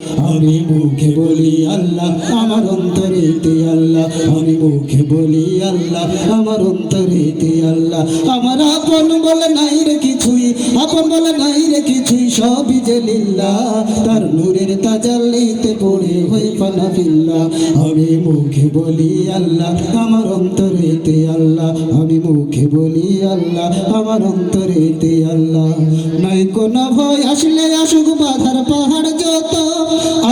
আমি মুখে বলি আল্লাহ, আমার অন্তরেতে আল্লাহ। আমি মুখে বলি আল্লাহ, আমার অন্তরেতে আল্লাহ। আমার আপন বলে নাই রে কিছুই, আপন বলে নাই রে কিছুই, সবই যে লিল্লাহ। তার নূরের তাজাল্লিতে পড়ে হই ফানা ফিল্লাহ। আমি মুখে বলি আল্লাহ, আমার অন্তরেতে আল্লাহ। আমি মুখে বলি আল্লাহ, আমার অন্তরেতে আল্লাহ। নাই কোনো ভয় আসলে আসুক বাধার পাহাড় যত,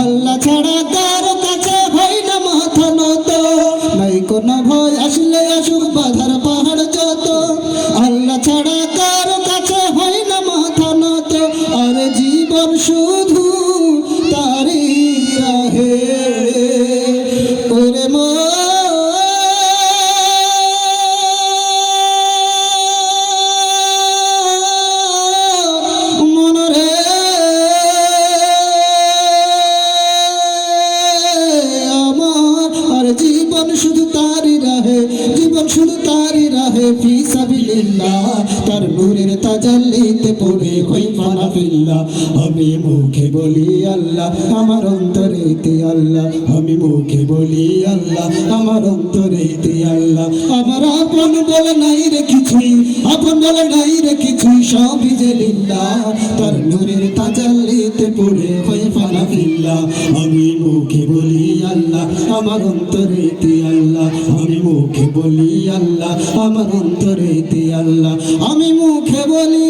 আল্লাহ ছাড়া কারো কাছে হয় না মাথা নত। নাই কোনো ভয় আসলে আসুক বাধার পাহাড় যত, আল্লাহ ছাড়া কারো কাছে হয় না মাথা নত। আর জীবন শুধু তারই রাহে ওরে মনরে আমার। আর জীবন শুধু তারই রাহে, জীবন শুধু তারই রাহে ফি সাবিলিল্লাহ। তার নূরের তাজাল্লিতে পড়ে হই ফানা ফিল্লাহ। আমি মুখে বলি আল্লাহ, আমার অন্তরেতে আল্লাহ। আমি মুখে বলি আল্লাহ, আমার অন্তরেতে আল্লাহ। আমার আপন বলে নাই রে কিছুই, আপন বলে নাই রে কিছুই, সবই যে লিল্লাহ। তার নূরের তাজাল্লিতে পড়ে হই ফানা ফিল্লাহ। আমি মুখে বলি আল্লাহ, আমার অন্তরেতে আল্লাহ। আমি মুখে বলি আল্লাহ, আমার অন্তরেতে আল্লাহ। আমি মুখে বলি